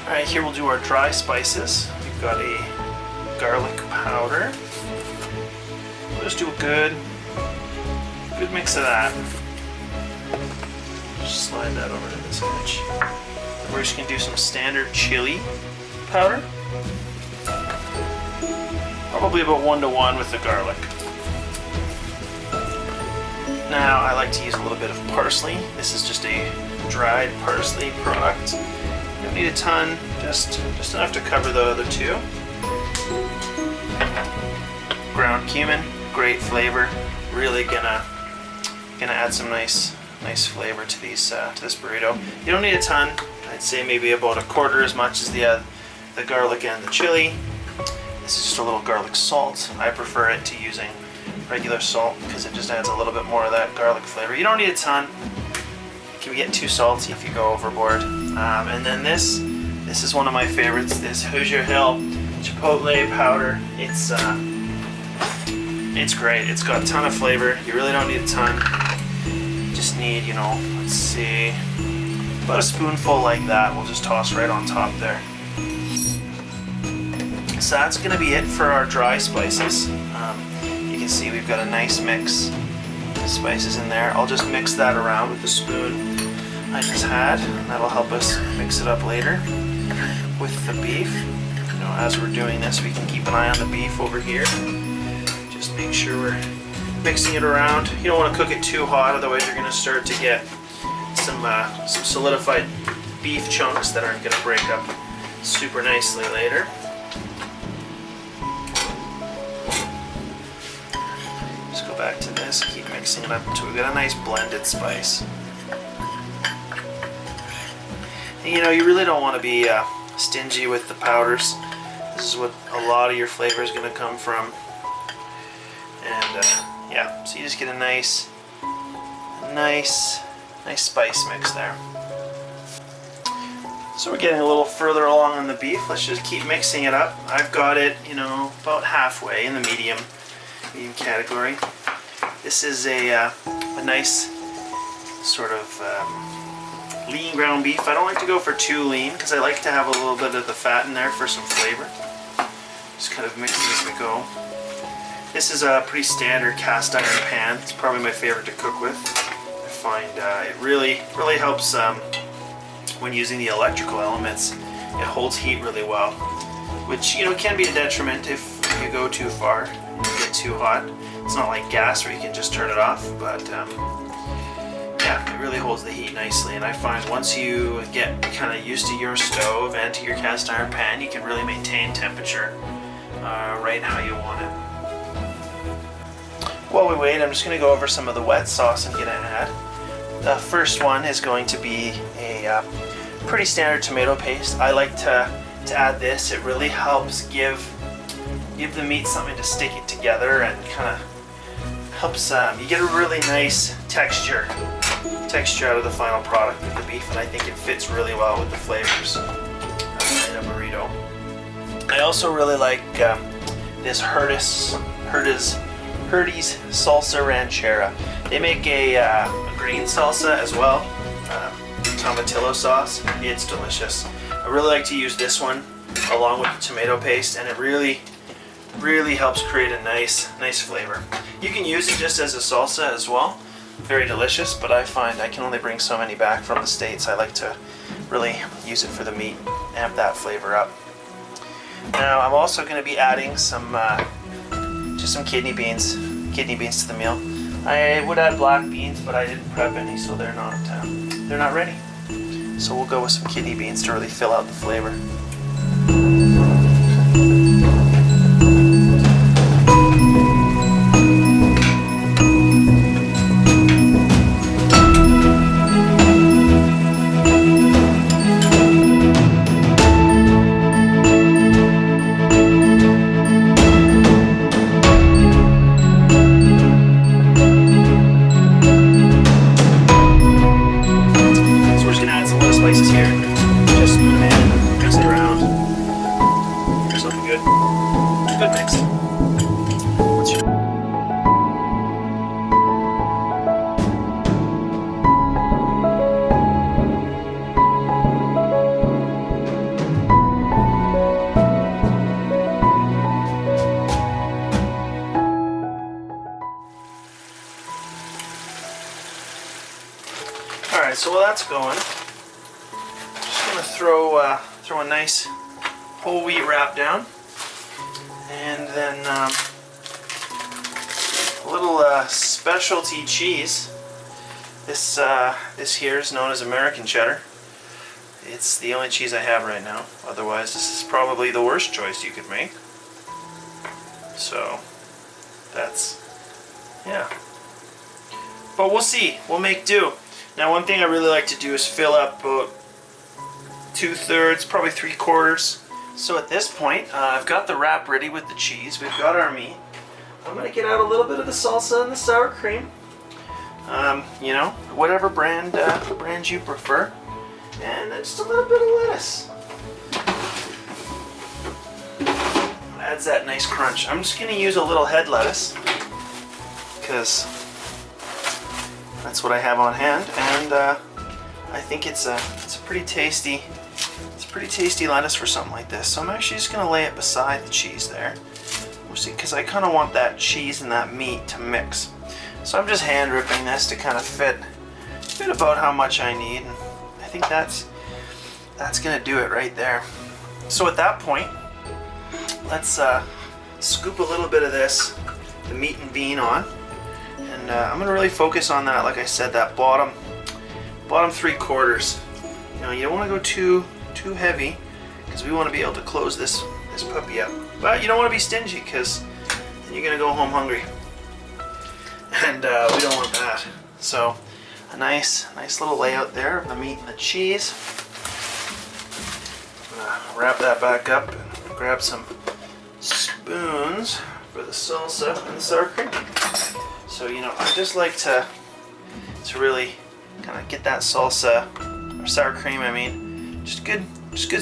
Alright, here we'll do our dry spices. We've got a garlic powder. We'll just do a good mix of that. Just slide that over to this edge. We're just going to do some standard chili powder. Probably about 1 to 1 with the garlic. Now I like to use a little bit of parsley. This is just a dried parsley product. You don't need a ton, just enough to cover the other two. Ground cumin, great flavor. Really gonna add some nice flavor to these to this burrito. You don't need a ton. I'd say maybe about a quarter as much as the garlic and the chili. This is just a little garlic salt. I prefer it to using regular salt because it just adds a little bit more of that garlic flavor. You don't need a ton. It can get too salty if you go overboard. And then this is one of my favorites. This Hoosier Hill Chipotle powder. It's great. It's got a ton of flavor. You really don't need a ton. You just need, let's see, about a spoonful like that. We'll just toss right on top there. So that's going to be it for our dry spices. You can see we've got a nice mix of spices in there. I'll just mix that around with the spoon I just had. That'll help us mix it up later with the beef. As we're doing this, we can keep an eye on the beef over here. Just make sure we're mixing it around. You don't want to cook it too hot, otherwise you're going to start to get some solidified beef chunks that aren't going to break up super nicely later. Just go back to this, keep mixing it up until we get a nice blended spice. And, you really don't want to be stingy with the powders. This is what a lot of your flavor is going to come from. And yeah, so you just get a nice spice mix there. So we're getting a little further along on the beef. Let's just keep mixing it up. I've got it, about halfway in the medium category. This is a nice sort of lean ground beef. I don't like to go for too lean because I like to have a little bit of the fat in there for some flavor. Just kind of mix it as we go. This is a pretty standard cast iron pan. It's probably my favorite to cook with. I find it really helps when using the electrical elements. It holds heat really well, which can be a detriment if you go too far and you get too hot. It's not like gas where you can just turn it off, but yeah, it really holds the heat nicely. And I find once you get kind of used to your stove and to your cast iron pan, you can really maintain temperature right how you want it. While we wait, I'm just going to go over some of the wet sauce I'm going to add. The first one is going to be a pretty standard tomato paste. I like to add this. It really helps give the meat something to stick it together and kind of helps you get a really nice texture out of the final product of the beef, and I think it fits really well with the flavors in a burrito. I also really like this Hurdy's salsa ranchera. They make a green salsa as well, tomatillo sauce. It's delicious. I really like to use this one along with the tomato paste, and it really helps create a nice flavor. You can use it just as a salsa as well. Very delicious, but I find I can only bring so many back from the States. I like to really use it for the meat, amp that flavor up. Now I'm also going to be adding some just some kidney beans to the meal. I would add black beans, but I didn't prep any, so they're not ready. So we'll go with some kidney beans to really fill out the flavor. while that's going, I'm just gonna throw a nice whole wheat wrap down, and then a little specialty cheese. This here is known as American cheddar. It's the only cheese I have right now. Otherwise, this is probably the worst choice you could make. So that's, yeah. But we'll see. We'll make do. Now, one thing I really like to do is fill up about 2/3, probably 3/4. So at this point, I've got the wrap ready with the cheese. We've got our meat. I'm gonna get out a little bit of the salsa and the sour cream. You know, whatever brand you prefer, and just a little bit of lettuce. Adds that nice crunch. I'm just gonna use a little head lettuce because that's what I have on hand, and I think it's a pretty tasty lettuce for something like this. So I'm actually just gonna lay it beside the cheese there. We'll see, because I kind of want that cheese and that meat to mix. So I'm just hand ripping this to kind of fit about how much I need, and I think that's gonna do it right there. So at that point, let's scoop a little bit of this, the meat and bean on, and I'm gonna really focus on that. Like I said, that bottom 3/4. You know, you don't want to go too heavy, because we want to be able to close this puppy up. But you don't want to be stingy, because then you're gonna go home hungry, and we don't want that. So a nice little layout there of the meat and the cheese. I'm gonna wrap that back up and grab some spoons for the salsa and the sour cream. So, you know, I just like to really kind of get that salsa or sour cream, I mean, just good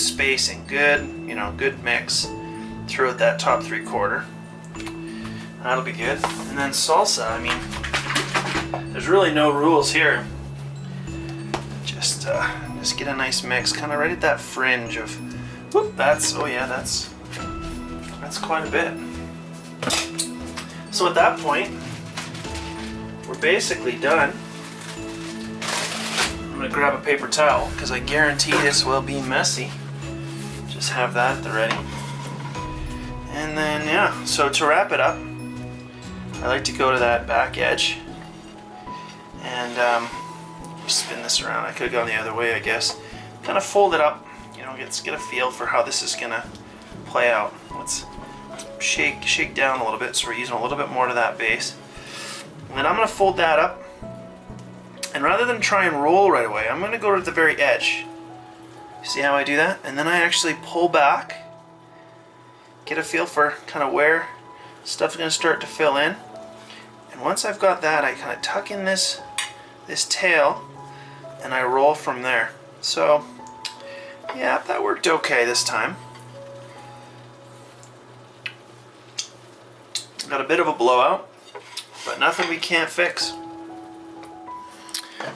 spacing, good mix throughout that top 3/4. That'll be good. And then salsa, I mean, there's really no rules here. Just get a nice mix, kind of right at that fringe of, whoop, that's quite a bit. So at that point, we're basically done. I'm gonna grab a paper towel, because I guarantee this will be messy. Just have that at the ready. And then, yeah, so to wrap it up, I like to go to that back edge and spin this around. I could have gone the other way, I guess. Kind of fold it up, you know, get a feel for how this is gonna play out. Let's shake down a little bit, so we're using a little bit more to that base. And then I'm gonna fold that up, and rather than try and roll right away, I'm gonna go to the very edge. See how I do that? And then I actually pull back, get a feel for kind of where stuff's gonna start to fill in. And once I've got that, I kind of tuck in this tail, and I roll from there. So, yeah, that worked okay this time. Got a bit of a blowout, but nothing we can't fix.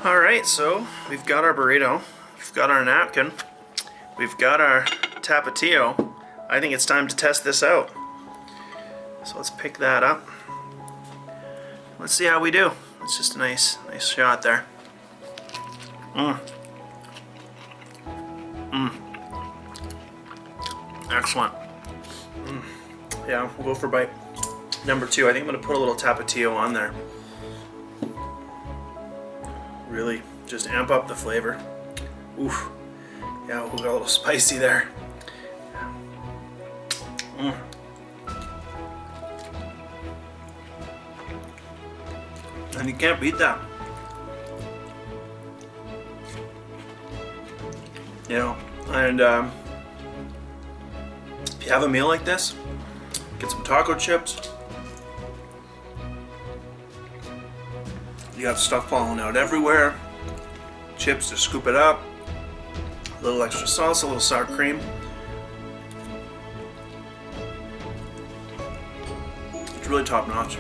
Alright, so we've got our burrito, we've got our napkin, we've got our tapatio. I think it's time to test this out. So let's pick that up. Let's see how we do. It's just a nice shot there. Excellent. Yeah, we'll go for bite number 2. I think I'm going to put a little tapatio on there. Really just amp up the flavor. Oof. Yeah, we'll go a little spicy there. And you can't beat that. You know, and if you have a meal like this, get some taco chips. You have stuff falling out everywhere. Chips to scoop it up. A little extra salsa, a little sour cream. It's really top notch.